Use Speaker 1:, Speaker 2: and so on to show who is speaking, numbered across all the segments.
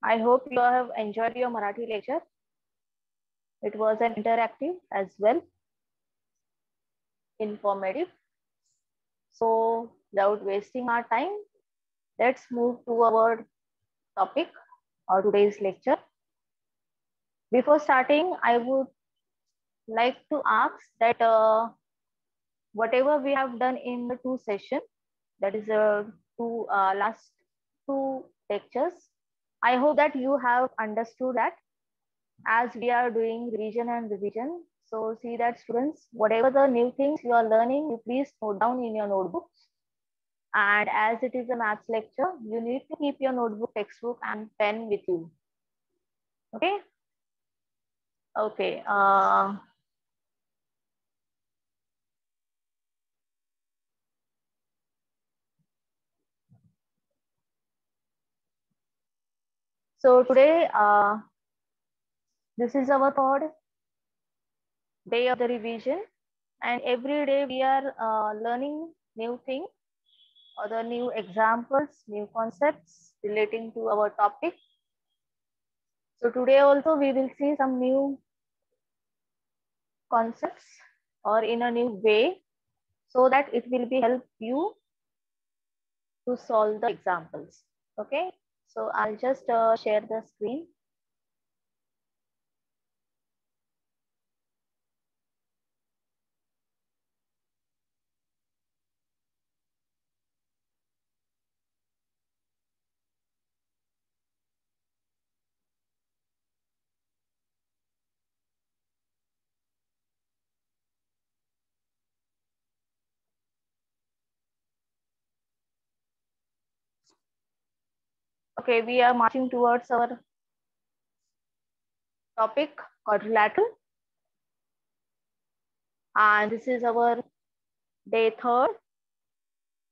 Speaker 1: I hope you have enjoyed your Marathi lecture. It was an interactive as well, informative. So without wasting our time, let's move to our topic or today's lecture. Before starting, I would like to ask that whatever we have done in the two sessions, that is two last two lectures, I hope that you have understood that as we are doing revision and revision. So see that students, whatever the new things you are learning, you please note down in your notebooks. And as it is a maths lecture, you need to keep your notebook, textbook and pen with you. Okay. Okay. So today, this is our third day of the revision, and every day we are learning new things or the new examples, new concepts relating to our topic. So today also we will see some new concepts or in a new way so that it will be help you to solve the examples. Okay, so I'll just share the screen. Okay, we are marching towards our topic quadrilateral, and this is our day third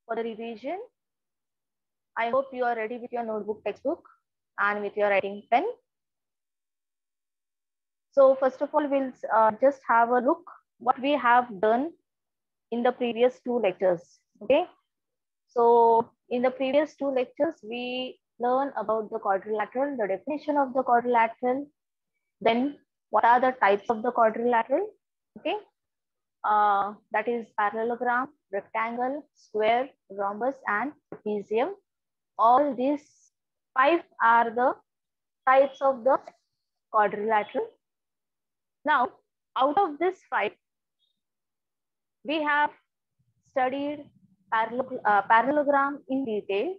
Speaker 1: for the revision. I hope you are ready with your notebook, textbook and with your writing pen. So first of all, we'll just have a look what we have done in the previous two lectures. Okay, so in the previous two lectures, we learn about the quadrilateral, the definition of the quadrilateral, then what are the types of the quadrilateral. Okay, that is parallelogram, rectangle, square, rhombus, and trapezium. All these five are the types of the quadrilateral. Now, out of this five, we have studied parallelogram in detail.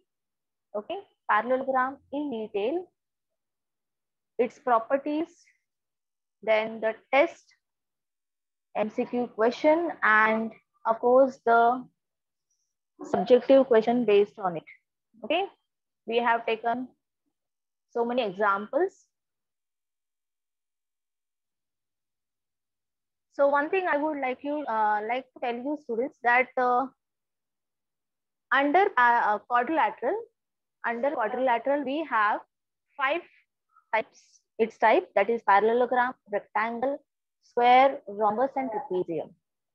Speaker 1: Okay, parallelogram in detail, its properties, then the test, MCQ question, and of course the subjective question based on it. Okay, we have taken so many examples. So one thing I would like to tell you students that under quadrilateral we have five types. Its type, that is parallelogram, rectangle, square, rhombus, and trapezium.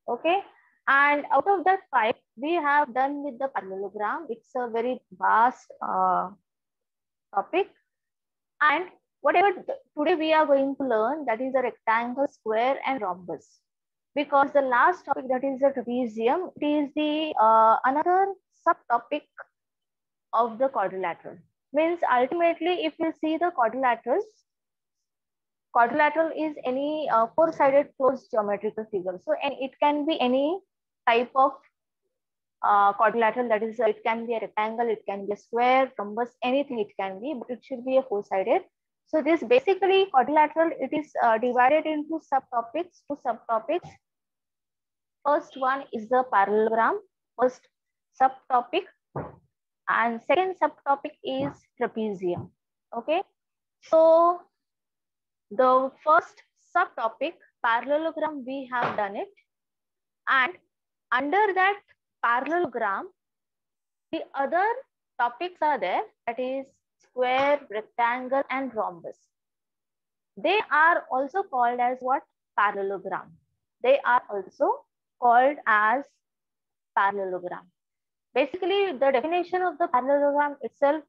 Speaker 1: Okay, and out of that five, we have done with the parallelogram. It's a very vast topic, and whatever today we are going to learn, that is a rectangle, square, and rhombus. Because the last topic, that is the trapezium, it is the another subtopic of the quadrilateral. Means ultimately, if you see the quadrilateral is any four-sided closed geometrical figure. So, and it can be any type of quadrilateral, that is, it can be a rectangle, it can be a square, rhombus, anything it can be, but it should be a four-sided. So this basically quadrilateral, it is divided into subtopics, two subtopics. First one is the parallelogram, first subtopic, and second subtopic is trapezium. Okay, so the first subtopic, parallelogram, we have done it, and under that parallelogram, the other topics are there, that is square, rectangle, and rhombus. They are also called as what? Parallelogram. They are also called as parallelogram. Basically, the definition of the parallelogram itself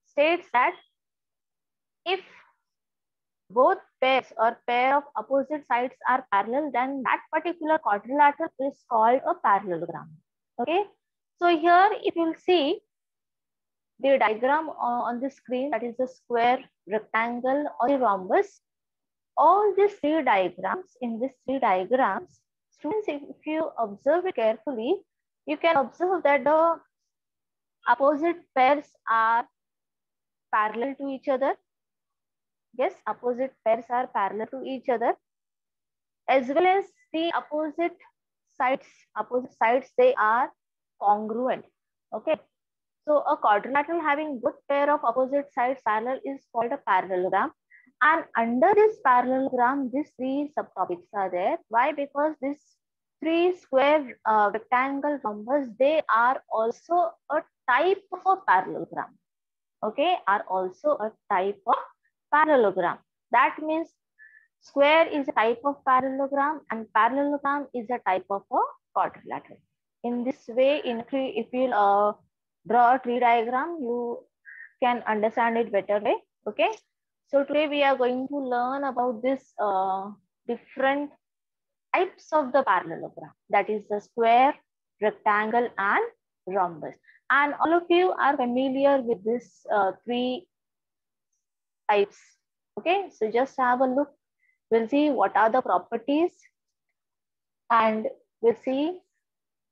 Speaker 1: states that If both pairs or pair of opposite sides are parallel, then that particular quadrilateral is called a parallelogram. Okay. So here, if you'll see the diagram on the screen, that is the square, rectangle, or the rhombus. All these three diagrams, in these three diagrams, students, if you observe it carefully, you can observe that the opposite pairs are parallel to each other. Yes, opposite pairs are parallel to each other, as well as the opposite sides, they are congruent. Okay. So a quadrilateral having both pair of opposite sides parallel is called a parallelogram. And under this parallelogram, these three subtopics are there. Why? Because these three square, rectangle, rhombus, they are also a type of a parallelogram. Okay, are also a type of parallelogram. That means square is a type of parallelogram and parallelogram is a type of a quadrilateral. In this way, if you draw a tree diagram, you can understand it better way. Okay. So today we are going to learn about this different types of the parallelogram. That is the square, rectangle, and rhombus. And all of you are familiar with this three types. Okay. So just have a look. We'll see what are the properties, and we'll see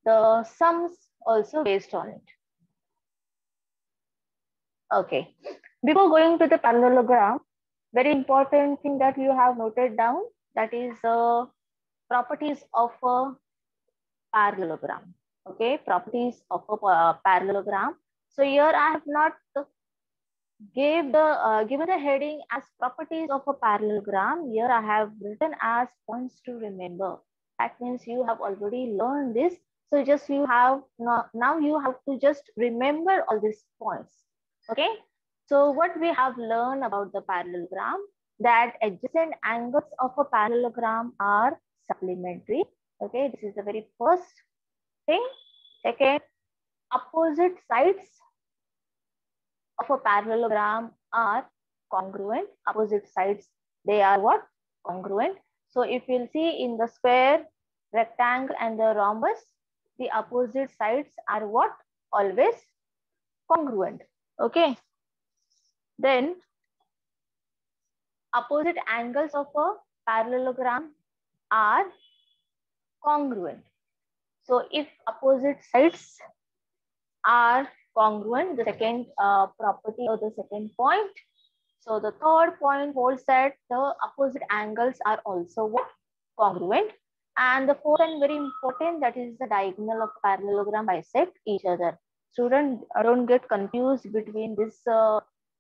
Speaker 1: the sums also based on it. Okay. Before going to the parallelogram, very important thing that you have noted down, that is the properties of a parallelogram. Okay, properties of a parallelogram. So here I have not given the heading as properties of a parallelogram. Here I have written as points to remember. That means you have already learned this. So just you have now you have to just remember all these points. Okay. So what we have learned about the parallelogram, that adjacent angles of a parallelogram are supplementary. Okay, this is the very first thing. Second, opposite sides of a parallelogram are congruent. Opposite sides, they are what? Congruent. So if you'll see in the square, rectangle, and the rhombus, the opposite sides are what? Always congruent. Okay. Then opposite angles of a parallelogram are congruent. So if opposite sides are congruent, the second property or the second point. So the third point holds that the opposite angles are also what? Congruent. And the fourth and very important, that is the diagonal of parallelogram bisect each other. Students, don't get confused between this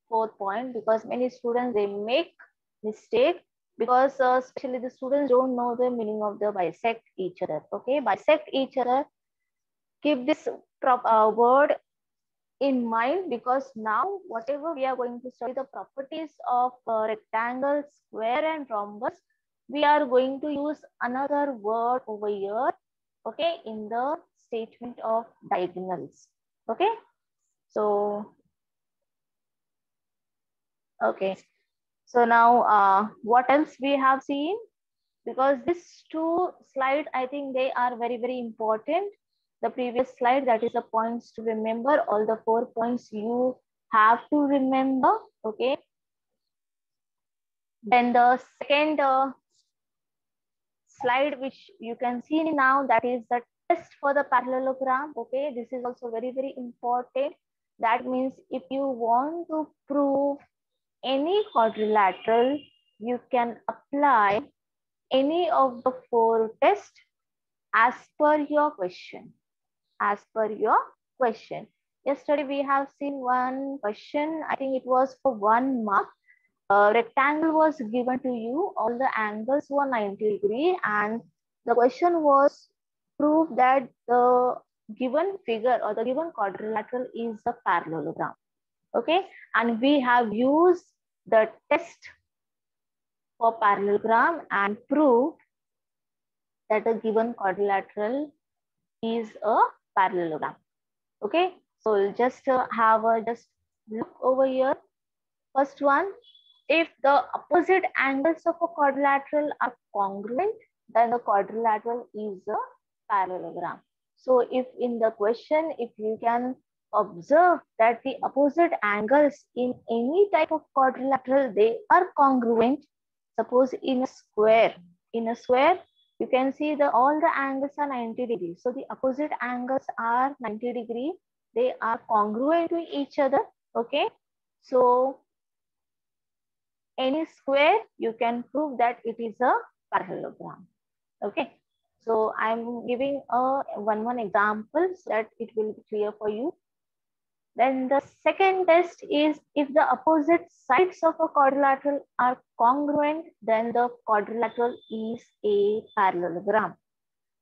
Speaker 1: fourth point, because many students, they make mistake because especially the students don't know the meaning of the bisect each other. Okay, bisect each other. Keep this word in mind, because now whatever we are going to study the properties of rectangle, square, and rhombus, we are going to use another word over here, okay, in the statement of diagonals. Okay, so okay, so now what else we have seen, because these two slides, I think they are very important. The previous slide, that is the points to remember, all the 4 points you have to remember. Okay. Then the second slide, which you can see now, that is the test for the parallelogram. Okay, this is also very important. That means if you want to prove any quadrilateral, you can apply any of the 4 tests as per your question. As per your question. Yesterday we have seen one question. I think it was for 1 mark. A rectangle was given to you. All the angles were 90 degrees, and the question was prove that the given figure or the given quadrilateral is a parallelogram. Okay, and we have used the test for parallelogram and prove that the given quadrilateral is a parallelogram. Okay, so we'll just have a just look over here. First one, if the opposite angles of a quadrilateral are congruent, then the quadrilateral is a parallelogram. So if in the question, if you can observe that the opposite angles in any type of quadrilateral, they are congruent. Suppose in a square, you can see the all the angles are 90 degrees. So the opposite angles are 90 degrees. They are congruent to each other. Okay. So any square, you can prove that it is a parallelogram. Okay. So I'm giving a one example so that it will be clear for you. Then the second test is if the opposite sides of a quadrilateral are congruent, then the quadrilateral is a parallelogram.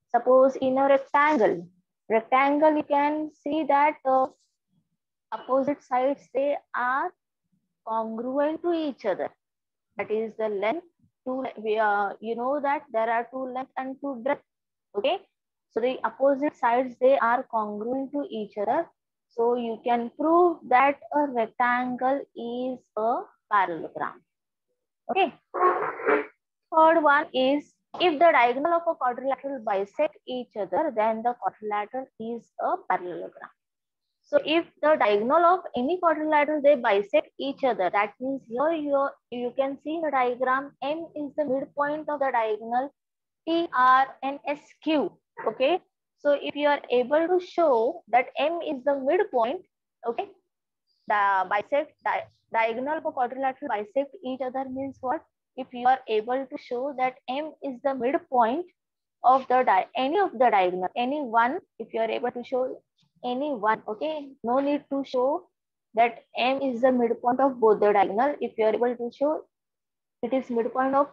Speaker 1: Suppose in a rectangle you can see that opposite sides, they are congruent to each other. That is the length. You know that there are two length and two breadth. Okay. So the opposite sides, they are congruent to each other. So you can prove that a rectangle is a parallelogram. Okay. Third one is if the diagonal of a quadrilateral bisect each other, then the quadrilateral is a parallelogram. So if the diagonal of any quadrilateral, they bisect each other, that means here you can see in the diagram, M is the midpoint of the diagonal, P, R, and S, Q. Okay. So if you are able to show that M is the midpoint, okay, the diagonal of a quadrilateral bisect each other means what? If you are able to show that M is the midpoint of the any of the diagonal, any one, if you are able to show any one, okay, no need to show that M is the midpoint of both the diagonal. If you are able to show it is midpoint of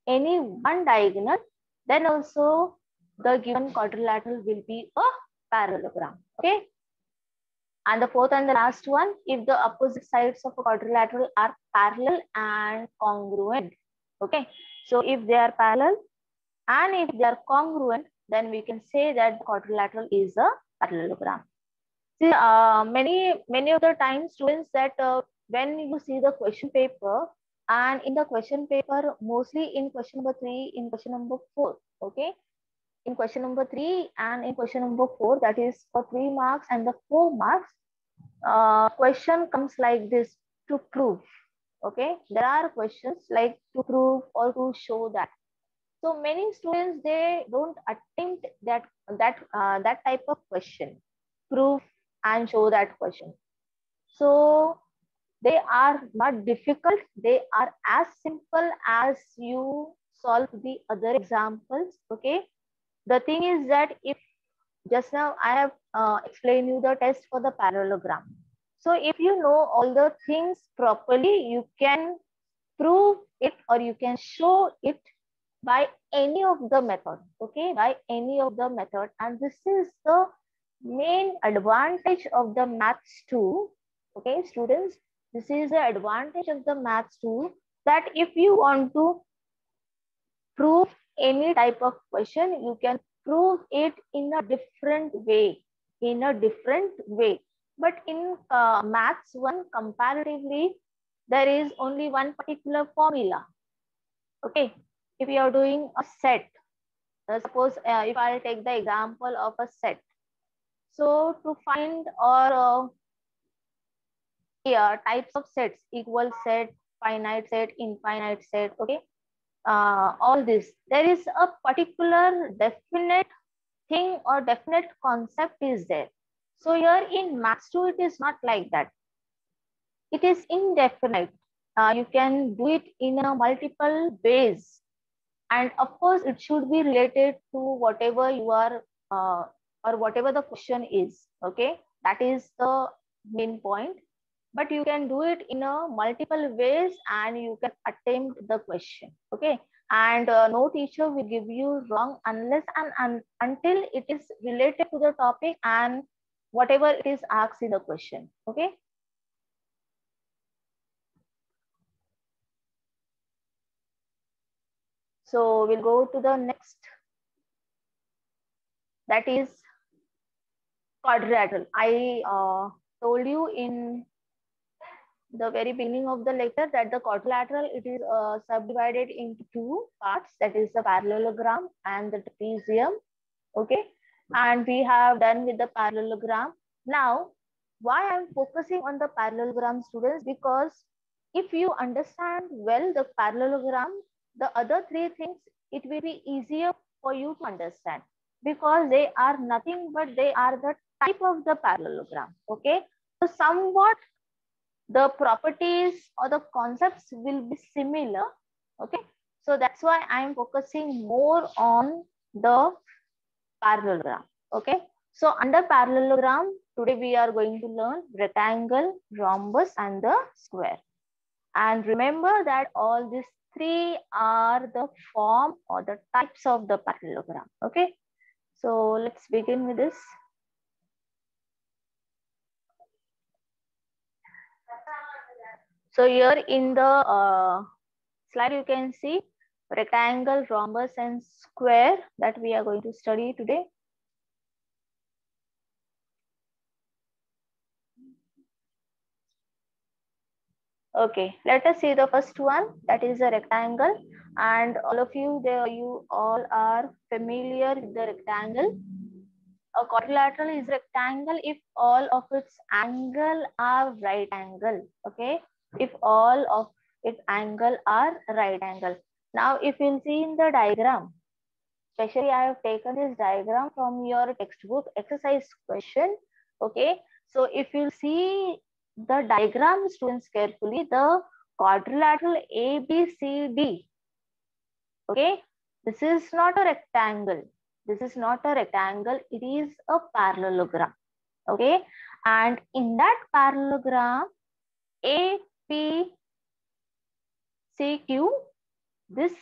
Speaker 1: any one diagonal, then also the given quadrilateral will be a parallelogram. Okay. And the fourth and the last one, if the opposite sides of a quadrilateral are parallel and congruent. Okay. So if they are parallel and if they are congruent, then we can say that the quadrilateral is a parallelogram. See, many of the time students that when you see the question paper, and in the question paper, mostly in question number 3, in question number 4, okay, in question number 3 and in question number 4, that is for 3 marks and the 4 marks, question comes like this: to prove. Okay, there are questions like to prove or to show that. So many students, they don't attempt that type of question, prove and show that question. So they are not difficult. They are as simple as you solve the other examples. Okay. The thing is that if just now I have explained you the test for the parallelogram. So if you know all the things properly, you can prove it or you can show it by any of the method. Okay, by any of the method. And this is the main advantage of the maths too. Okay, students, this is the advantage of the maths too, that if you want to prove any type of question, you can prove it in a different way, But in maths one, comparatively, there is only one particular formula. Okay, if you are doing a set, suppose if I'll take the example of a set. So to find or types of sets, equal set, finite set, infinite set, okay, all this, there is a particular definite thing or definite concept is there. So here in maths 2, it is not like that. It is indefinite. You can do it in a multiple ways. And of course, it should be related to whatever you are or whatever the question is. Okay, that is the main point. But you can do it in a multiple ways and you can attempt the question. Okay, and no teacher will give you wrong unless and until it is related to the topic and whatever it is asked in the question. Okay. So we'll go to the next, that is quadrilateral. I told you in the very beginning of the lecture that the quadrilateral, it is subdivided into two parts, that is the parallelogram and the trapezium. Okay, and we have done with the parallelogram. Now, why I'm focusing on the parallelogram, students? Because if you understand well the parallelogram, the other three things, it will be easier for you to understand, because they are nothing but they are the type of the parallelogram. Okay, so somewhat the properties or the concepts will be similar. Okay, so that's why I'm focusing more on the parallelogram. Okay, so under parallelogram, today we are going to learn rectangle, rhombus, and the square. And remember that all these three are the form or the types of the parallelogram. Okay, so let's begin with this. So here in the slide, you can see rectangle, rhombus, and square that we are going to study today. Okay, let us see the first one, that is a rectangle. And all of you, you all are familiar with the rectangle. A quadrilateral is rectangle if all of its angle are right angle. Okay, if all of its angle are right angle. Now, if you'll see in the diagram, especially I have taken this diagram from your textbook exercise question. Okay, so if you see the diagram, students, carefully, the quadrilateral ABCD. Okay, this is not a rectangle. This is not a rectangle. It is a parallelogram. Okay, and in that parallelogram, APCQ, this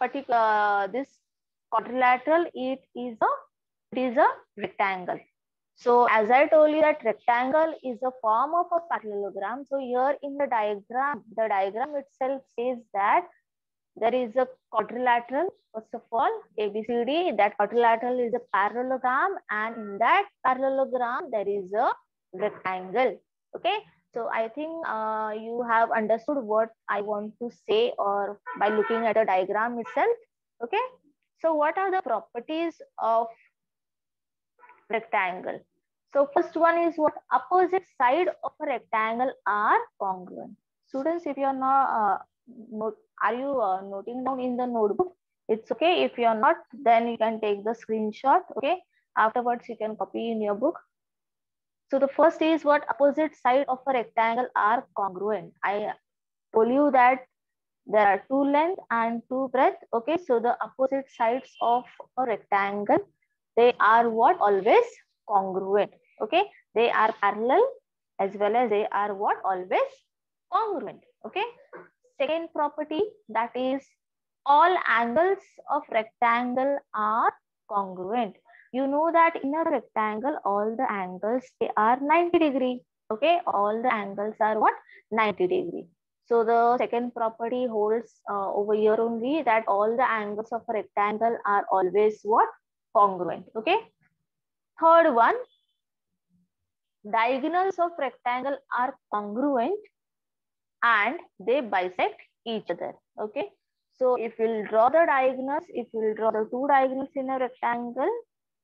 Speaker 1: particular this quadrilateral, it is a rectangle. So as I told you that rectangle is a form of a parallelogram. So here in the diagram itself says that there is a quadrilateral. First of all, ABCD, that quadrilateral is a parallelogram, and in that parallelogram there is a rectangle. Okay, so I think you have understood what I want to say, or by looking at the diagram itself. Okay, so what are the properties of rectangle? So first one is what? Opposite side of a rectangle are congruent. Students, if you are not are you noting down in the notebook? It's okay. If you are not, then you can take the screenshot. Okay, afterwards you can copy in your book. So the first is what? Opposite side of a rectangle are congruent. I told you that there are two length and two breadth. Okay, so the opposite sides of a rectangle, they are what? Always congruent. Okay, they are parallel as well as they are what? Always congruent. Okay, second property, that is all angles of rectangle are congruent. You know that in a rectangle, all the angles, they are 90 degree. Okay, all the angles are what? 90 degree. So the second property holds over here only, that all the angles of a rectangle are always what? Congruent. Okay. Third one, diagonals of rectangle are congruent and they bisect each other. Okay. So if you'll draw the diagonals, if you'll draw the two diagonals in a rectangle,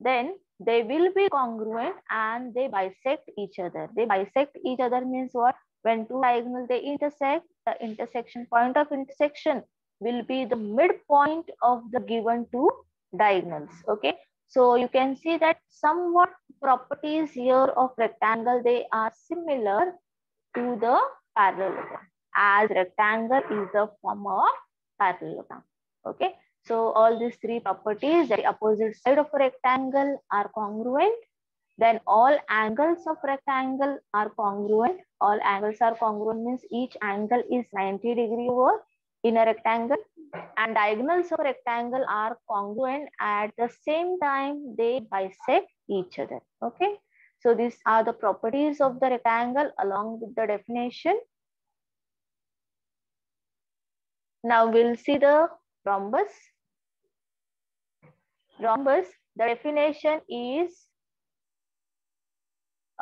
Speaker 1: then they will be congruent and they bisect each other. They bisect each other means what? When two diagonals, they intersect, the intersection point of intersection will be the midpoint of the given two diagonals. Okay, so you can see that somewhat properties here of rectangle, they are similar to the parallelogram, as rectangle is a form of parallelogram. Okay, so all these three properties, the opposite side of a rectangle are congruent, then all angles of rectangle are congruent. All angles are congruent means each angle is 90 degree over in a rectangle, and diagonals of rectangle are congruent. At the same time, they bisect each other. Okay, so these are the properties of the rectangle along with the definition. Now we'll see the rhombus. Rhombus, the definition is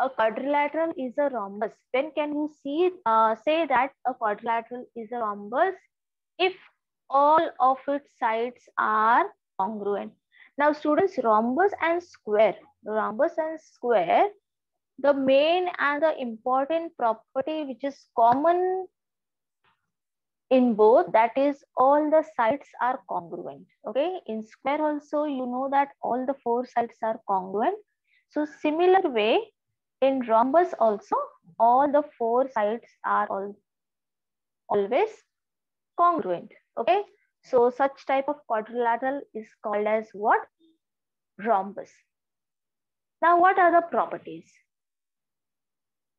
Speaker 1: a quadrilateral is a rhombus? When can you say that a quadrilateral is a rhombus? If all of its sides are congruent. Now students, rhombus and square, the main and the important property which is common in both, that is all the sides are congruent. Okay, in square also you know that all the four sides are congruent. So similar way in rhombus also all the four sides are always congruent. Okay, so such type of quadrilateral is called as what? Rhombus. Now what are the properties?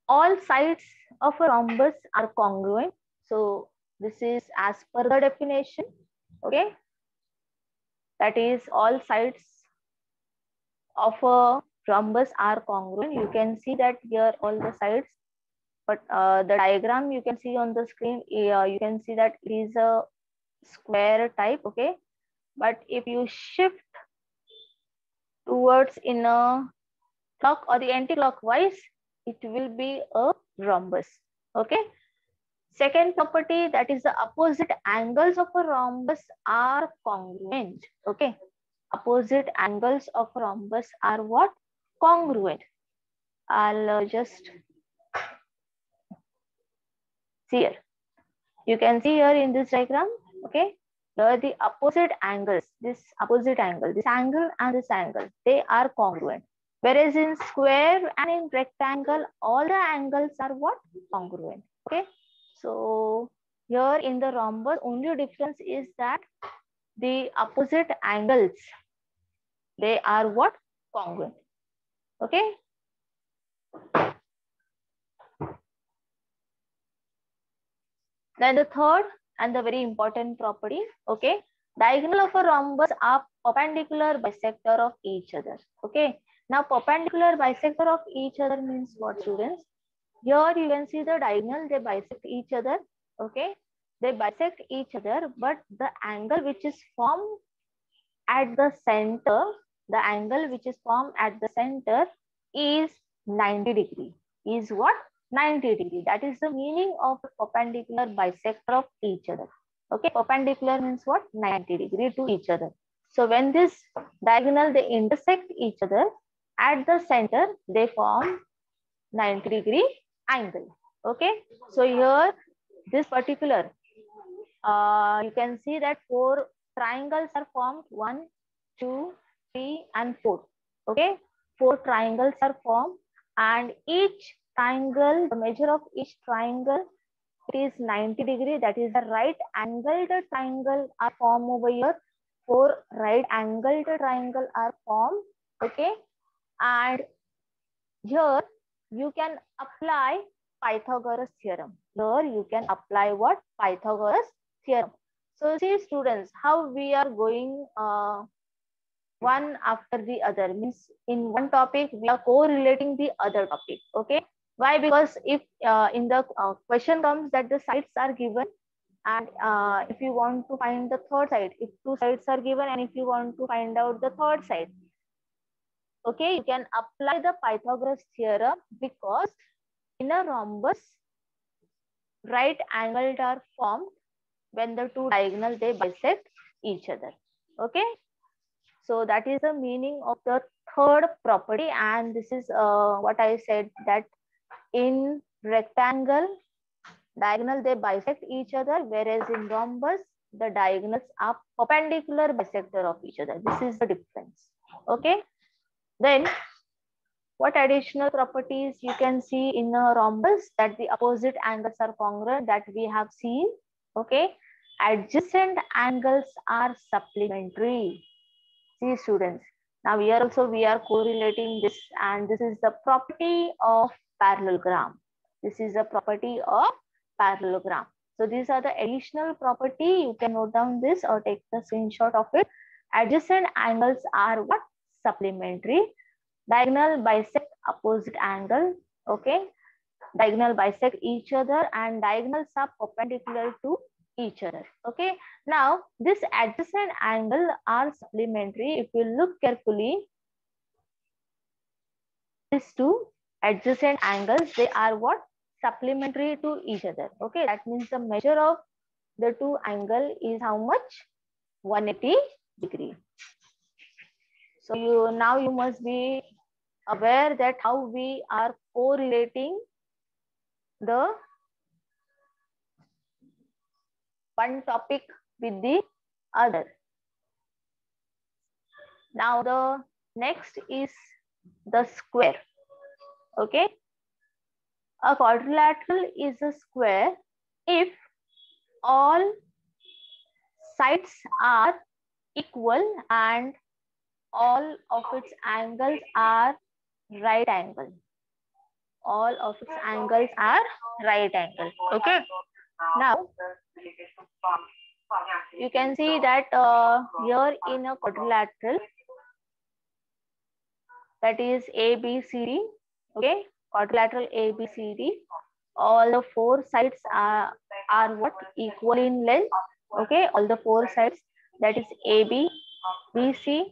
Speaker 1: All sides of a rhombus are congruent. So this is as per the definition. Okay, that is all sides of a rhombus are congruent. You can see that here all the sides, but the diagram you can see on the screen, you can see that it is a square type. Okay, but if you shift towards in a clock or the anti-clockwise, it will be a rhombus. Okay. Second property, that is the opposite angles of a rhombus are congruent. Okay. Opposite angles of a rhombus are what? Congruent. I'll just see here. You can see here in this diagram. Okay. Here the opposite angles, this angle and this angle, they are congruent. Whereas in square and in rectangle, all the angles are what? Congruent. Okay. So here in the rhombus, only difference is that the opposite angles, they are what? Congruent. Okay. Then the third and the very important property, okay, diagonal of a rhombus are perpendicular bisector of each other. Okay. Now perpendicular bisector of each other means what, students? Here you can see the diagonal, they bisect each other. Okay. They bisect each other, but the angle which is formed at the center, is 90 degree. Is what? 90 degree. That is the meaning of perpendicular bisector of each other. Okay, perpendicular means what? 90 degree to each other. So when this diagonal, they intersect each other, at the center, they form 90 degree angle. Okay, so here, this particular, you can see that four triangles are formed, 1, 2, 3, and 4. Okay, 4 triangles are formed, and each triangle, the measure of each triangle, it is 90 degree. That is the right angled triangle are formed over here. 4 right angled triangle are formed. Okay, and here you can apply Pythagoras theorem. Here you can apply what? Pythagoras theorem. So see students, how we are going one after the other, means in one topic we are correlating the other topic. Okay, why? Because if in the question comes that the sides are given, and if you want to find the third side, if 2 sides are given, and if you want to find out the third side, okay, you can apply the Pythagoras theorem, because in a rhombus, right angles are formed when the 2 diagonal, they bisect each other. Okay, so that is the meaning of the third property, and this is what I said, that in rectangle, diagonal, they bisect each other, whereas in rhombus, the diagonals are perpendicular bisector of each other. This is the difference. Okay, then what additional properties you can see in a rhombus? That the opposite angles are congruent, that we have seen. Okay, adjacent angles are supplementary. See students, now here also we are correlating this, and this is the property of parallelogram. This is the property of parallelogram. So these are the additional property. You can note down this or take the screenshot of it. Adjacent angles are what? Supplementary. Diagonal bisect opposite angle. Okay, diagonal bisect each other, and diagonals are perpendicular to each other. Okay, now this adjacent angle are supplementary. If you look carefully, these two, adjacent angles, they are what? Supplementary to each other. Okay, that means the measure of the two angle is how much? 180 degree. So you must be aware that how we are correlating the one topic with the other. Now the next is the square. Okay, a quadrilateral is a square if all sides are equal and all of its angles are right angle. All of its angles are right angle. Okay. Now you can see that here in a quadrilateral, that is ABCD. Okay, quadrilateral ABCD. All the four sides are what? Equal in length. Okay, all the four sides, that is AB, BC,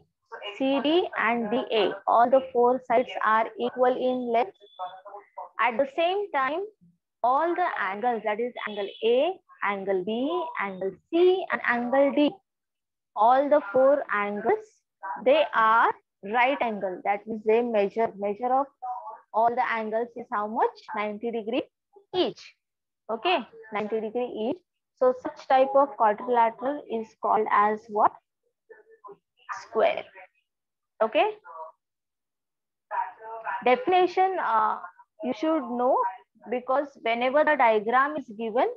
Speaker 1: CD and DA. All the four sides are equal in length. At the same time, all the angles, that is angle A, angle B, angle C and angle D, all the four angles, they are right angle. That means they measure of all the angles is how much? 90 degree each. Okay, 90 degree each. So such type of quadrilateral is called as what? Square. Okay. Definition you should know, because whenever the diagram is given,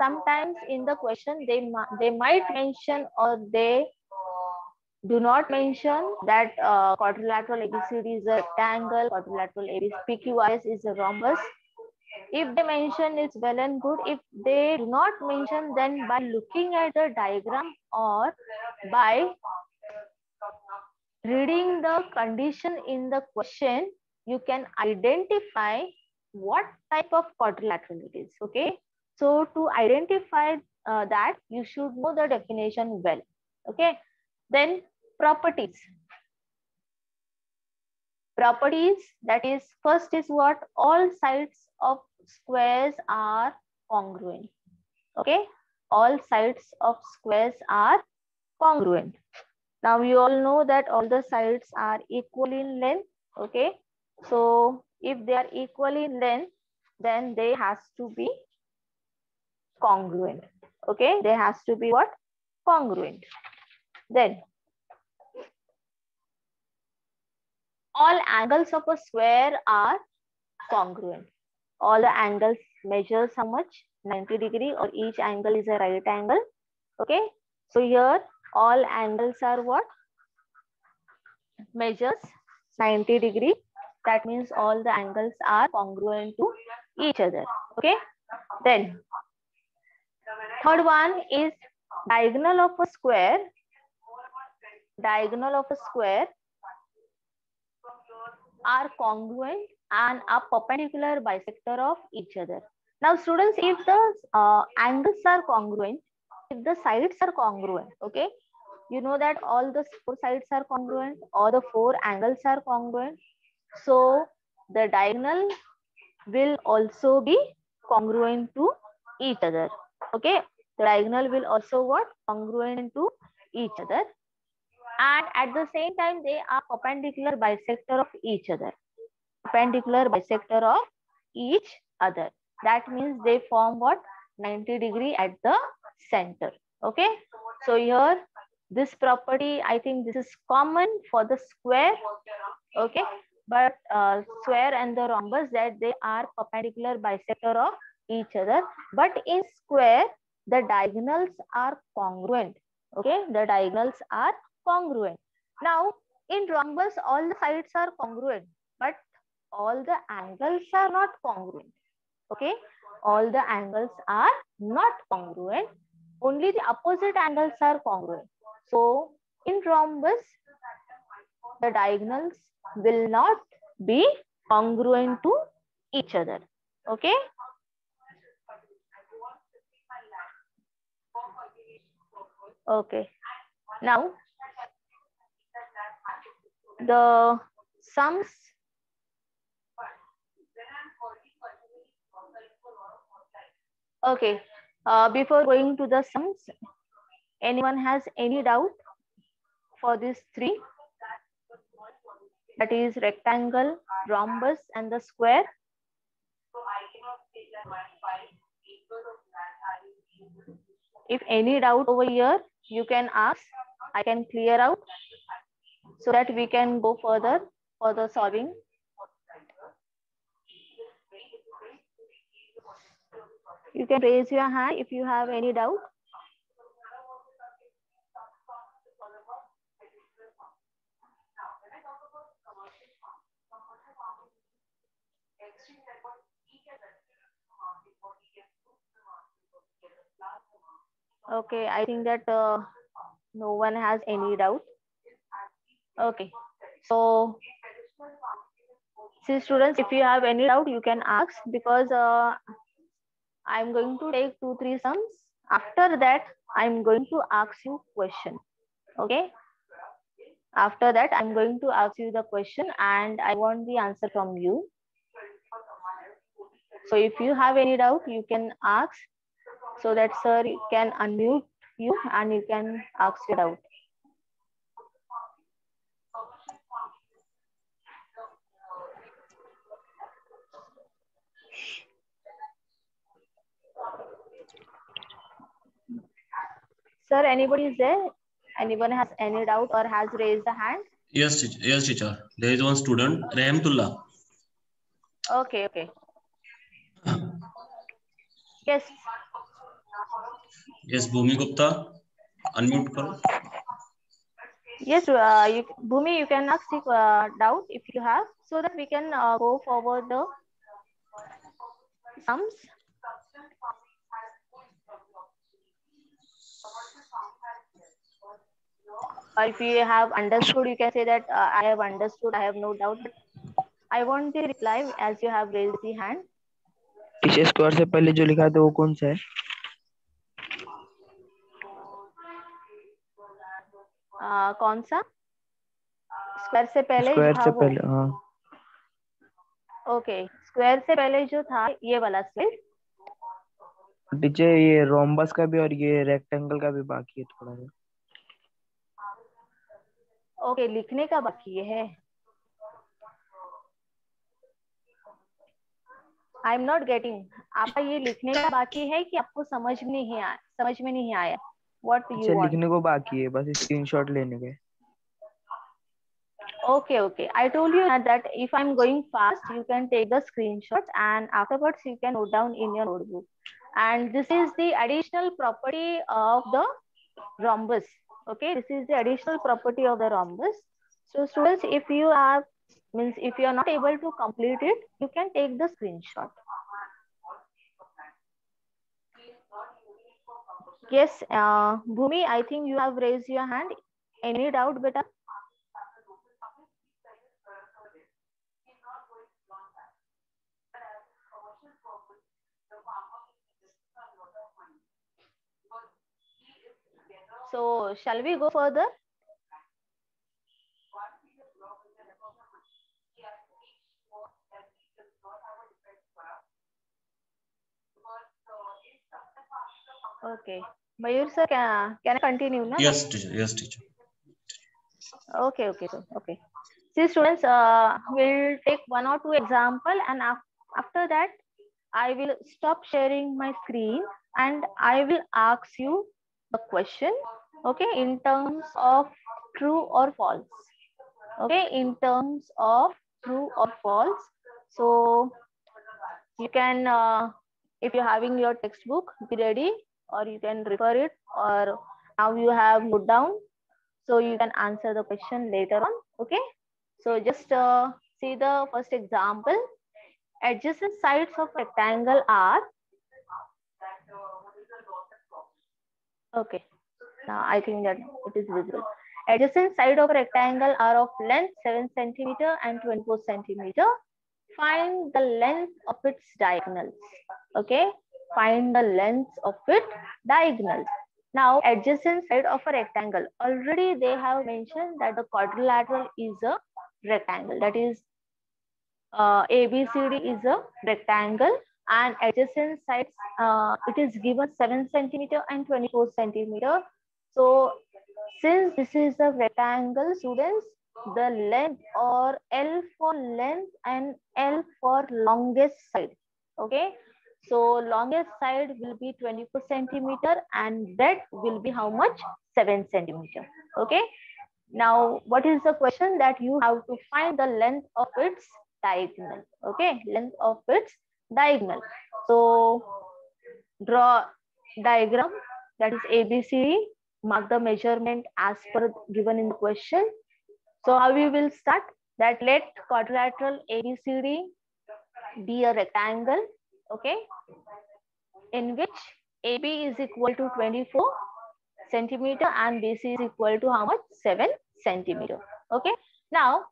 Speaker 1: sometimes in the question they might mention or they do not mention that quadrilateral ABCD is a rectangle, quadrilateral PQRS is a rhombus. If they mention, it's well and good. If they do not mention, then by looking at the diagram or by reading the condition in the question, you can identify what type of quadrilateral it is. Okay, so to identify that, you should know the definition well. Okay, then properties. Properties, that is, first is what? All sides of squares are congruent. Okay, all sides of squares are congruent. Now you all know that all the sides are equal in length. Okay, so if they are equal in length, then they has to be congruent. Okay, they has to be what? Congruent. Then all angles of a square are congruent. All the angles measures how much? 90 degree, or each angle is a right angle. Okay, so here all angles are what? Measures 90 degree. That means all the angles are congruent to each other. Okay, then third one is diagonal of a square. Diagonal of a square are congruent and are perpendicular bisector of each other. Now students, if the angles are congruent, if the sides are congruent, okay, you know that all the four sides are congruent, all the four angles are congruent. So the diagonal will also be congruent to each other. Okay, the diagonal will also what? Congruent to each other. And at the same time, they are perpendicular bisector of each other. Perpendicular bisector of each other. That means they form what? 90 degree at the center. Okay, so here this property, I think this is common for the square. Okay, but square and the rhombus, that they are perpendicular bisector of each other. But in square, the diagonals are congruent. Okay, the diagonals are congruent. Now in rhombus, all the sides are congruent, but all the angles are not congruent. Okay, all the angles are not congruent. Only the opposite angles are congruent. So in rhombus, the diagonals will not be congruent to each other. Okay. Okay. Now the sums Okay. Before going to the sums, anyone has any doubt for these three? That is rectangle, rhombus, and the square. If any doubt over here, you can ask. I can clear out so that we can go further for the solving. You can raise your hand if you have any doubt. Okay, I think that no one has any doubt. Okay, so see students, if you have any doubt, you can ask, because I'm going to take 2-3 sums. After that, I'm going to ask you question. Okay. After that, I'm going to ask you the question and I want the answer from you. So if you have any doubt, you can ask so that sir can unmute you and you can ask your doubt. Sir, anybody is there? Anyone has any doubt or has raised the hand?
Speaker 2: Yes, teacher. Yes, teacher. There is one student, Rahmatullah.
Speaker 1: Okay, okay. Yes.
Speaker 2: Yes, Bhumi Gupta. Unmute karo.
Speaker 1: Yes, Bhumi, you can ask the doubt if you have, so that we can go forward the sums. Or if you have understood, you can say that I have understood, I have no doubt. But I want the reply as you have raised the hand.
Speaker 3: Teacher square से पहले जो लिखा था वो कौन सा है?
Speaker 1: कौन सा? स्क्वायर से पहले
Speaker 3: स्क्वायर
Speaker 1: था
Speaker 3: से
Speaker 1: वो?
Speaker 3: पहले, हाँ.
Speaker 1: ओके, स्क्वायर से पहले जो था ये वाला स्लाइड.
Speaker 3: टीचर ये रोम्बस का भी और ये रेक्टेंगल का भी बाकी है थोड़ा सा.
Speaker 1: ओके, लिखने का बाकी है. I am not getting. आपका ये लिखने का बाकी है कि आपको समझ में नहीं आया? What you want?
Speaker 3: लिखने को बाकी है, बस स्क्रीनशॉट लेने के.
Speaker 1: Okay. I told you that if I'm going fast, you can take the screenshots and afterwards you can note down in your notebook. And this is the additional property of the rhombus. Okay, this is the additional property of the rhombus. So students, if you are not able to complete it, you can take the screenshot. Yes, Bhumi, I think you have raised your hand. Any doubt, beta? So shall we go further? Okay. Mayur sir, can I continue now?
Speaker 2: Yes, teacher. Yes, teacher.
Speaker 1: Okay. See students, we'll take 1 or 2 example and after that, I will stop sharing my screen and I will ask you the question, okay, in terms of true or false. Okay, in terms of true or false. So you can, if you're having your textbook, be ready, or you can refer it, or now you have note down, so you can answer the question later on. Okay, so just see the first example. Adjacent sides of rectangle are, okay, now I think that it is visible. Adjacent side of a rectangle are of length 7 centimeter and 24 centimeter. Find the length of its diagonals. Okay, find the length of its diagonals. Now, adjacent side of a rectangle. Already they have mentioned that the quadrilateral is a rectangle. That is, ABCD is a rectangle and adjacent sides, it is given 7 centimeter and 24 centimeter. So since this is a rectangle, students, the length or L for length and L for longest side. Okay. So longest side will be 24 centimeter and breadth will be how much? 7 centimeter. Okay. Now, what is the question? That you have to find the length of its diagonal. Okay. Length of its diagonal. So draw diagram, that is ABCD. Mark the measurement as per given in the question. So how we will start? That let quadrilateral ABCD be a rectangle, okay, in which AB is equal to 24 centimeter and BC is equal to how much? 7 centimeter. Okay. Now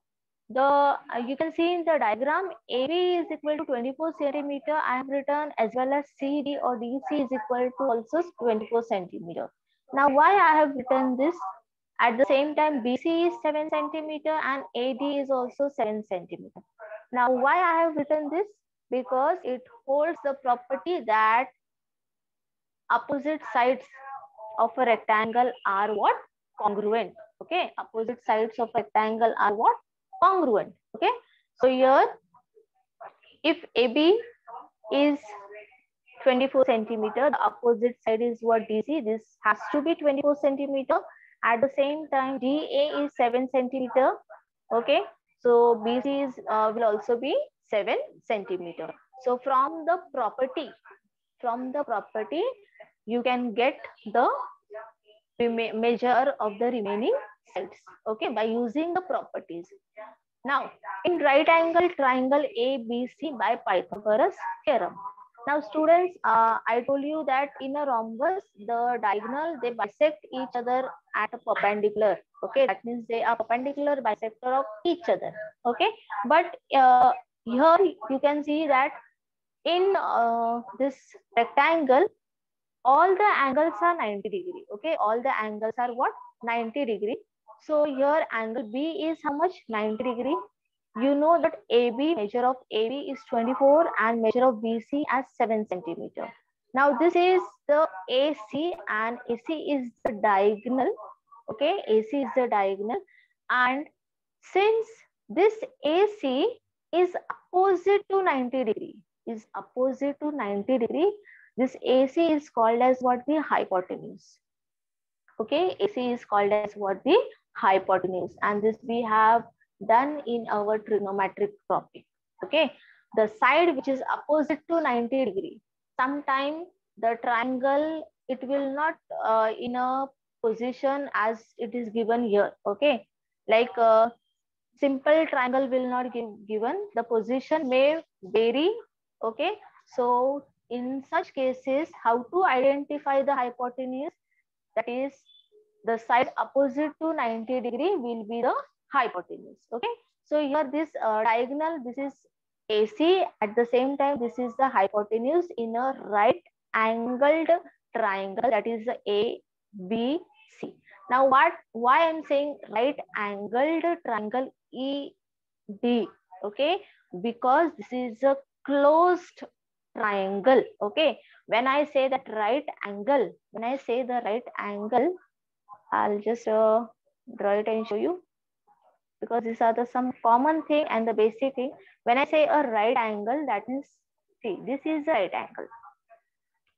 Speaker 1: you can see in the diagram, AB is equal to 24 centimeter. I have written, as well as CD or DC is equal to also 24 centimeter. Now, why I have written this? At the same time, BC is 7 centimeter and AD is also 7 centimeter. Now, why I have written this? Because it holds the property that opposite sides of a rectangle are what? Congruent. Okay. Opposite sides of a rectangle are what? Congruent. Okay. So here, if AB is 24 centimeter, the opposite side is what? DC. This has to be 24 centimeter. At the same time, DA is 7 centimeter. Okay. So BC is will also be 7 centimeter. So from the property, you can get the measure of the remaining sides. Okay, by using the properties. Now, in right angle triangle ABC by Pythagoras theorem. Now, students, I told you that in a rhombus, the diagonal, they bisect each other at a perpendicular. Okay, that means they are perpendicular bisector of each other. Okay, but here you can see that in this rectangle, all the angles are 90 degree. Okay, all the angles are what? 90 degree. So here angle B is how much? 90 degree. You know that AB, measure of AB is 24 and measure of BC as 7 centimeter. Now this is the AC and AC is the diagonal. Okay, AC is the diagonal. And since this AC is opposite to 90 degree, this AC is called as what? The hypotenuse. Okay, AC is called as what? The hypotenuse. And this we have done in our trigonometric topic. Okay, the side which is opposite to 90 degree. Sometime the triangle, it will not in a position as it is given here. Okay, like simple triangle will not given. The position may vary. Okay, so in such cases, how to identify the hypotenuse? That is, the side opposite to 90 degree will be the hypotenuse. Okay, so here this diagonal, this is AC. At the same time, this is the hypotenuse in a right angled triangle, that is the ABC. Now why I'm saying right angled triangle ED? Okay, because this is a closed triangle. Okay, when I say that right angle, I'll just draw it and show you, because these are the some common thing and the basic thing. When I say a right angle, that means, see, this is a right angle.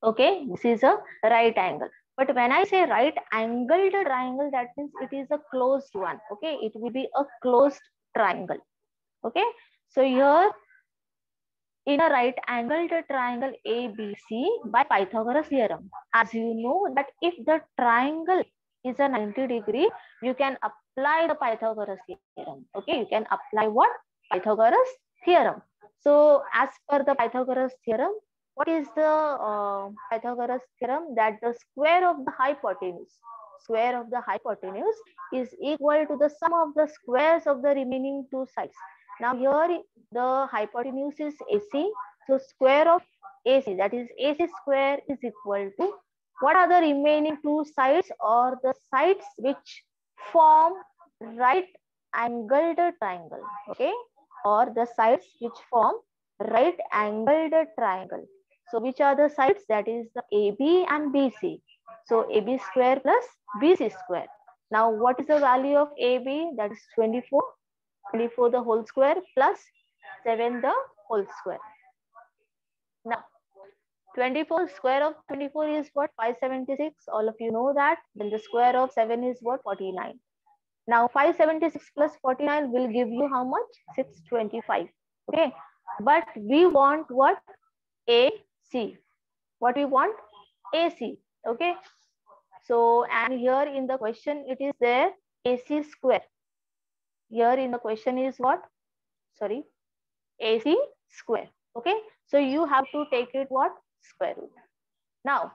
Speaker 1: Okay, this is a right angle. But when I say right angled triangle, that means it is a closed one. Okay, it will be a closed triangle. Okay, so here in a right angled triangle ABC by Pythagoras theorem, as you know that if the triangle is a 90 degree, you can apply the Pythagoras theorem. Okay, you can apply what? Pythagoras theorem. So as per the Pythagoras theorem, what is the Pythagoras theorem? That the square of the hypotenuse is equal to the sum of the squares of the remaining two sides. Now here the hypotenuse is AC. So square of AC, that is AC square, is equal to what are the remaining two sides, or the sides which form right angled triangle. Okay, or the sides which form right angled triangle. So which are the sides? That is the AB and BC. So AB square plus BC square. Now what is the value of AB? That is 24. 24 the whole square plus 7 the whole square. Now 24 square of 24 is what? 576. All of you know that. Then the square of 7 is what? 49. Now 576 plus 49 will give you how much? 625. Okay. But we want what? AC. What we want? AC. Okay. So, and here in the question it is there AC square. Here in the question is what? Sorry. AC square. Okay. So you have to take it what? Square root. Now,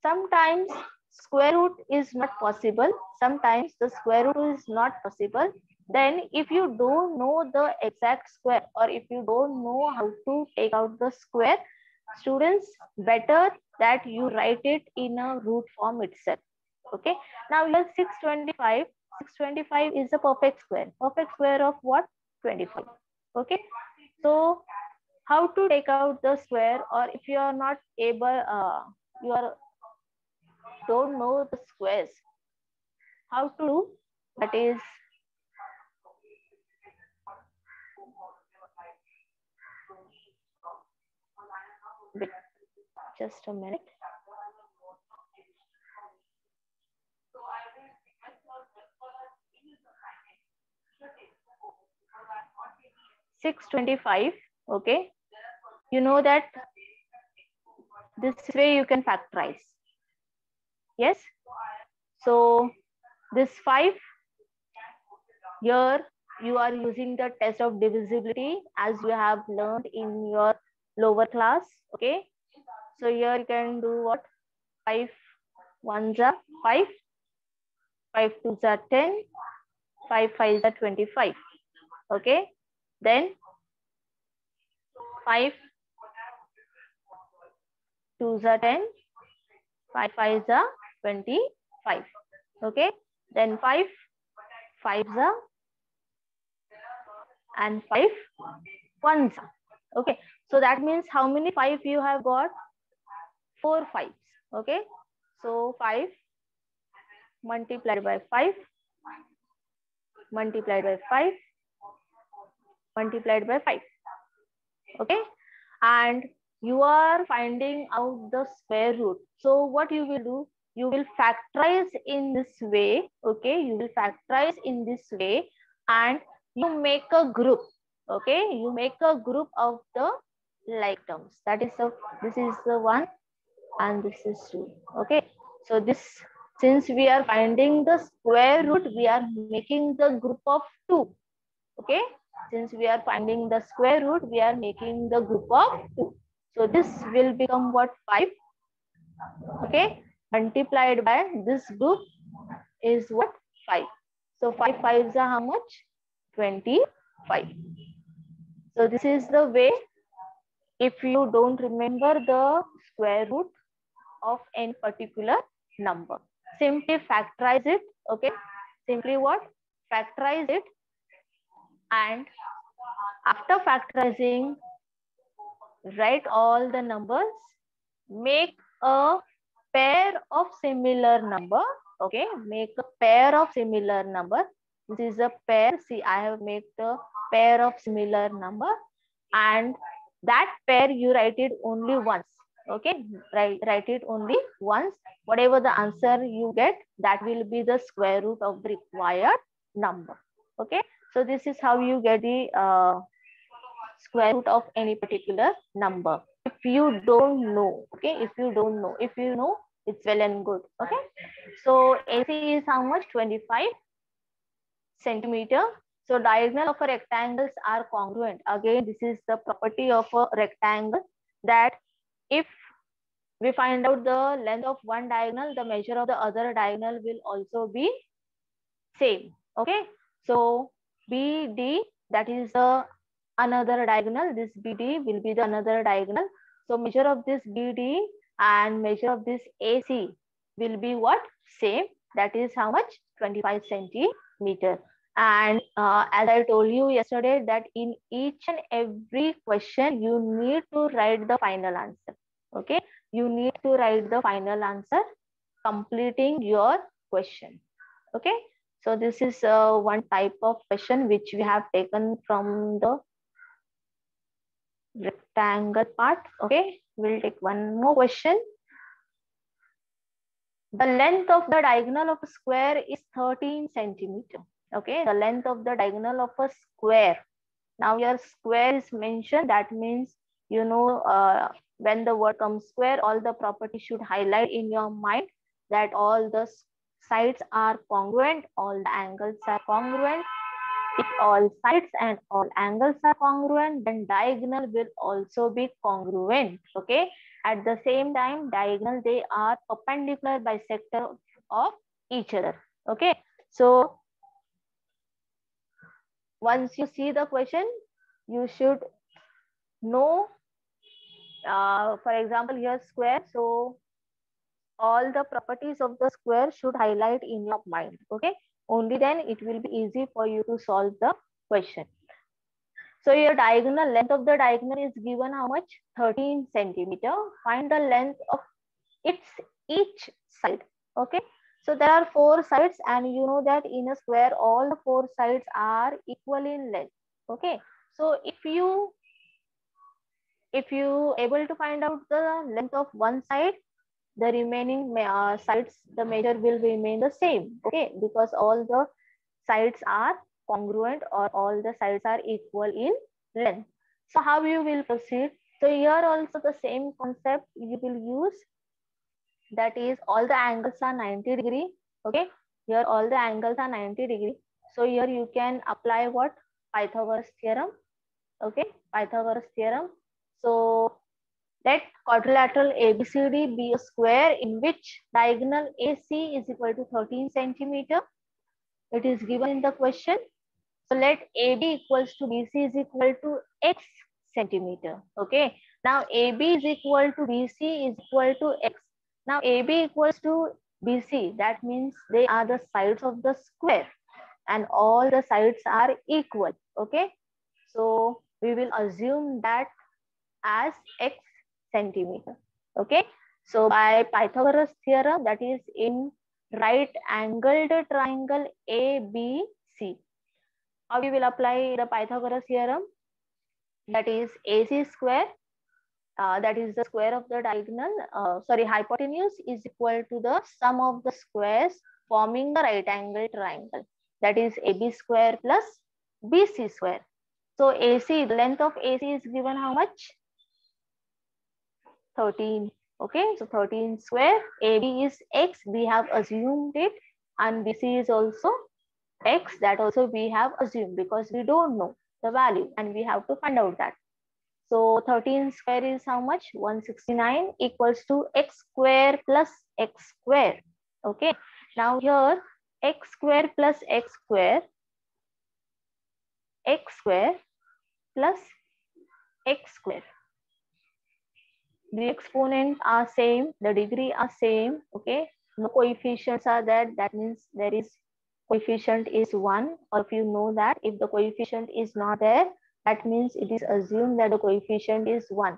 Speaker 1: sometimes square root is not possible. Sometimes the square root is not possible. Then if you don't know the exact square, or if you don't know how to take out the square, students, better that you write it in a root form itself. Okay. Now here 625. 625 is a perfect square. Perfect square of what? 25. Okay. So how to take out the square, or if you are not able, you are don't know the squares, how to do? That is just a minute. $625. Okay, you know that this way you can factorize. Yes. So this 5, here you are using the test of divisibility as you have learned in your lower class. Okay. So here you can do what? 5 1s are 5, 5 2s are 10, 5 5s are 25. Okay. Then 5 2s are 10, 5 5s are 25. Okay. Then 5 5s are and 5 1s are. Okay. So that means how many 5 you have got? 4 5s. Okay. So 5 multiplied by 5 multiplied by 5 multiplied by 5. Okay. And you are finding out the square root. So what you will do? You will factorize in this way. Okay. You will factorize in this way and you make a group. Okay. You make a group of the like terms. That is this is the 1 and this is 2. Okay. So this, since we are finding the square root, we are making the group of 2. Okay. Since we are finding the square root, we are making the group of 2. So this will become what? 5. Okay. Multiplied by this group is what? 5. So 5 5s are how much? 25. So this is the way. If you don't remember the square root of any particular number, simply factorize it. Okay. Simply what? Factorize it. And after factorizing, write all the numbers, make a pair of similar number. Okay, make a pair of similar number. This is a pair. See, I have made a pair of similar number, and that pair you write it only once. Okay, write it only once. Whatever the answer you get, that will be the square root of the required number. Okay, so this is how you get the square root of any particular number. If you don't know, okay, if you don't know, if you know, it's well and good. Okay, so AC is how much? 25 centimeter. So diagonal of a rectangles are congruent. Again, this is the property of a rectangle, that if we find out the length of one diagonal, the measure of the other diagonal will also be same. Okay, so BD, that is the another diagonal. This BD will be the another diagonal. So measure of this BD and measure of this AC will be what? Same. That is how much? 25 centimeter. And as I told you yesterday, that in each and every question, you need to write the final answer. Okay, you need to write the final answer, completing your question. Okay, so this is one type of question which we have taken from the rectangle part. Okay, we'll take one more question. The length of the diagonal of a square is 13 centimeter. Okay, the length of the diagonal of a square. Now your square is mentioned. That means, you know, when the word comes square, all the properties should highlight in your mind that all the sides are congruent, all the angles are congruent. If all sides and all angles are congruent, then diagonal will also be congruent. Okay. At the same time, diagonal, they are perpendicular bisector of each other. Okay. So once you see the question, you should know, for example, here square. So all the properties of the square should highlight in your mind. Okay. Only then it will be easy for you to solve the question. So your diagonal, length of the diagonal is given how much? 13 centimeter. Find the length of each side. Okay. So there are 4 sides, and you know that in a square, all the 4 sides are equal in length. Okay. So if you able to find out the length of one side, the remaining sides, the measure will remain the same. Okay. Because all the sides are congruent, or all the sides are equal in length. So how you will proceed? So here also the same concept you will use. That is, all the angles are 90 degree. Okay. Here all the angles are 90 degree. So here you can apply what? Pythagoras theorem. Okay. Pythagoras theorem. So let quadrilateral ABCD be a square in which diagonal AC is equal to 13 centimeter. It is given in the question. So let AB equals to BC is equal to X centimeter. Okay. Now AB is equal to BC is equal to X. Now AB equals to BC. That means they are the sides of the square, and all the sides are equal. Okay. So we will assume that as X centimeter. Okay. So by Pythagoras theorem, that is in right angled triangle ABC. How we will apply the Pythagoras theorem? That is AC square, that is the square of the diagonal, hypotenuse is equal to the sum of the squares forming the right angle triangle. That is AB square plus BC square. So AC, the length of AC is given how much? 13. Okay, so 13 square. AB is X, we have assumed it, and BC is also X, that also we have assumed, because we don't know the value and we have to find out that. So 13 square is how much? 169 equals to X square plus X square. Okay. Now here X square plus X square plus X square. The exponents are same, the degree are same. Okay. No coefficients are there. That means there is coefficient is 1, or if you know that if the coefficient is not there, that means it is assumed that the coefficient is 1.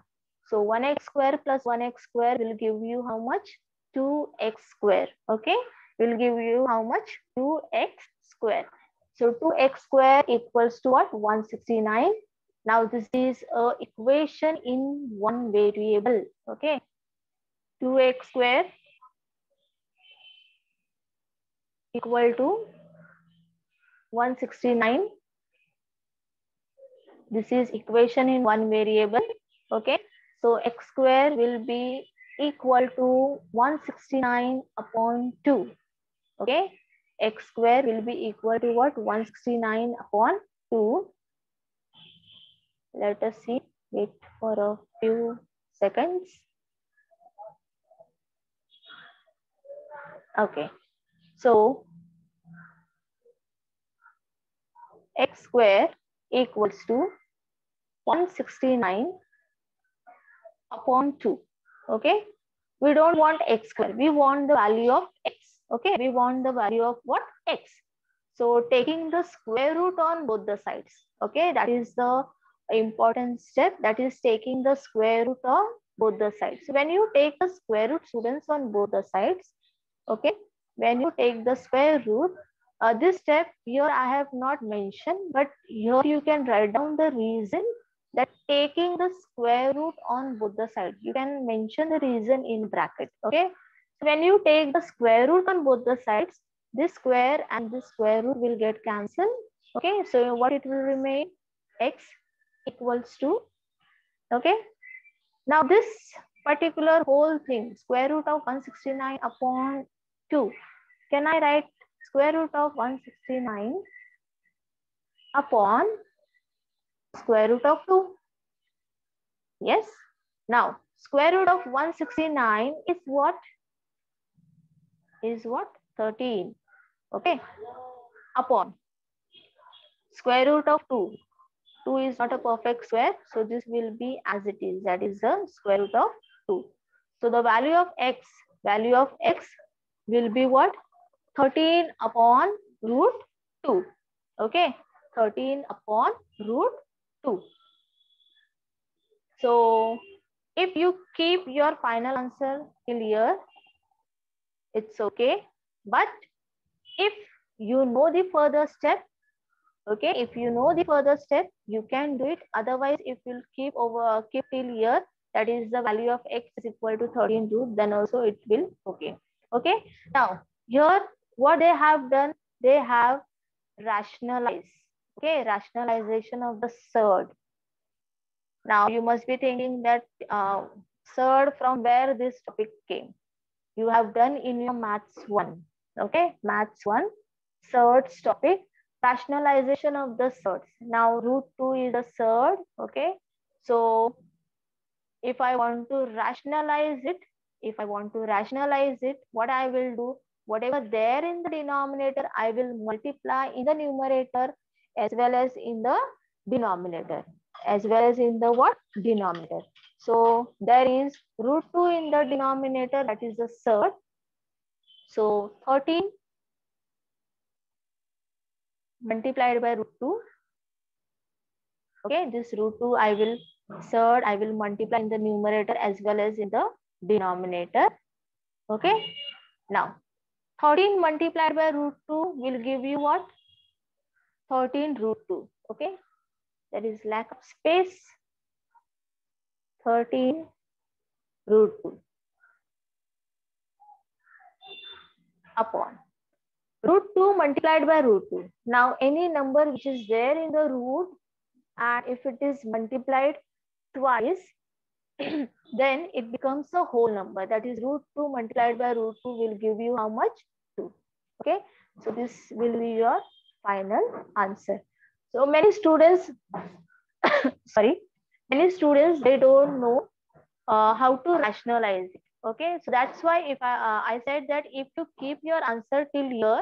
Speaker 1: So 1x square plus 1x square will give you how much? 2x square. Okay, will give you how much? 2x square. So 2x square equals to what? 169. Now this is a equation in one variable. Okay, 2x square equal to 169. This is equation in one variable. Okay. So x square will be equal to 169 upon 2. Okay. X square will be equal to what? 169 upon 2. Let us see. Wait for a few seconds. Okay. So x square equals to 169 upon 2. Okay. We don't want x square. We want the value of x. Okay. We want the value of what? X. So taking the square root on both the sides. Okay, that is the important step, that is taking the square root on both the sides. When you take the square root, students, on both the sides, okay, when you take the square root, this step here I have not mentioned, but here you can write down the reason that taking the square root on both the sides. You can mention the reason in bracket. Okay, so when you take the square root on both the sides, this square and this square root will get cancelled. Okay, so what it will remain? X equals to, okay, now this particular whole thing, square root of 169 upon 2, can I write square root of 169 upon square root of 2? Yes. Now square root of 169 is what? Is what? 13. Okay, upon square root of 2. 2 is not a perfect square, so this will be as it is, that is the square root of 2. So the value of x will be what? 13 upon root 2. Okay, 13 upon root 2. So if you keep your final answer till here, it's okay. But if you know the further step, okay, if you know the further step, you can do it. Otherwise, if you keep till here, that is the value of x is equal to 13 root, then also it will okay. Okay, now here what they have done, they have rationalized. Okay, rationalization of the surd. Now you must be thinking that surd, from where this topic came. You have done in your maths 1. Okay, maths 1, surds topic, rationalization of the surds. Now root 2 is a surd. Okay, so if I want to rationalize it, what I will do, whatever there in the denominator, I will multiply in the numerator as well as in the denominator, denominator. So there is root 2 in the denominator, that is the surd. So 13 multiplied by root 2. Okay, this root 2 I will multiply in the numerator as well as in the denominator. Okay, now 13 multiplied by root 2 will give you what? 13 root 2. Okay, there is lack of space. 13 root 2 upon root 2 multiplied by root 2. Now any number which is there in the root, and if it is multiplied twice, then it becomes a whole number. That is root 2 multiplied by root 2 will give you how much? 2. Okay, so this will be your final answer. So many students, many students, they don't know how to rationalize it. Okay, so that's why if I said that if you keep your answer till here,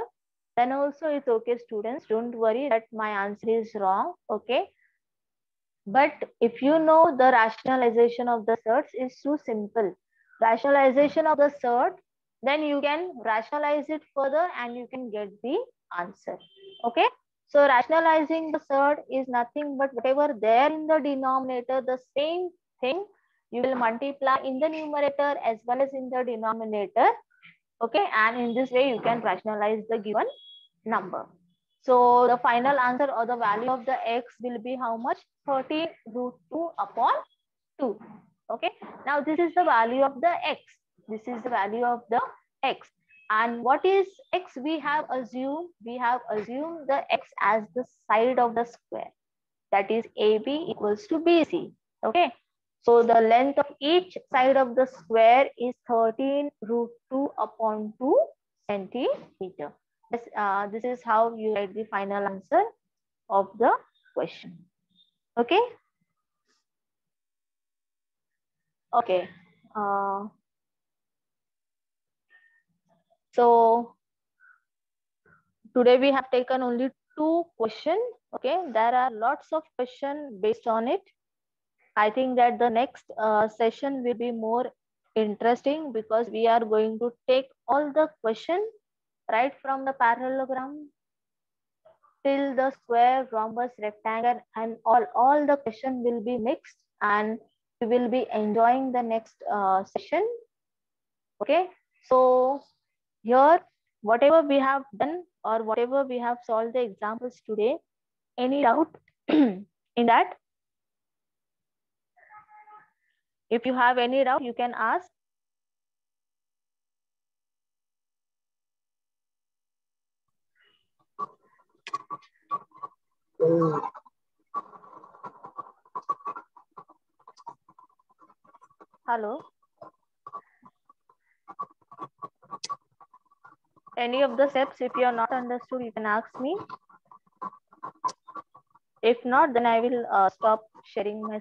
Speaker 1: then also it's okay, students. Don't worry that my answer is wrong. Okay, but if you know the rationalization of the surds is too simple. Rationalization of the surd, then you can rationalize it further and you can get the answer. Okay, so rationalizing the surd is nothing but whatever there in the denominator, the same thing you will multiply in the numerator as well as in the denominator. Okay, and in this way you can rationalize the given number. So the final answer or the value of the x will be how much? 13 root 2 upon 2. Okay, now this is the value of the x. This is the value of the x. And what is x? We have assumed the x as the side of the square. That is AB equals to BC. Okay, so the length of each side of the square is 13 root 2 upon 2 centimeter. This is how you write the final answer of the question. Okay. Okay. So today we have taken only 2 questions. Okay. There are lots of questions based on it. I think that the next session will be more interesting because we are going to take all the questions right from the parallelogram till the square, rhombus, rectangle, and all the question will be mixed, and we will be enjoying the next session. Okay, so here whatever we have done or whatever we have solved the examples today, any doubt in that? If you have any doubt, you can ask. Hello. Any of the steps, if you are not understood, you can ask me. If not, then I will stop sharing my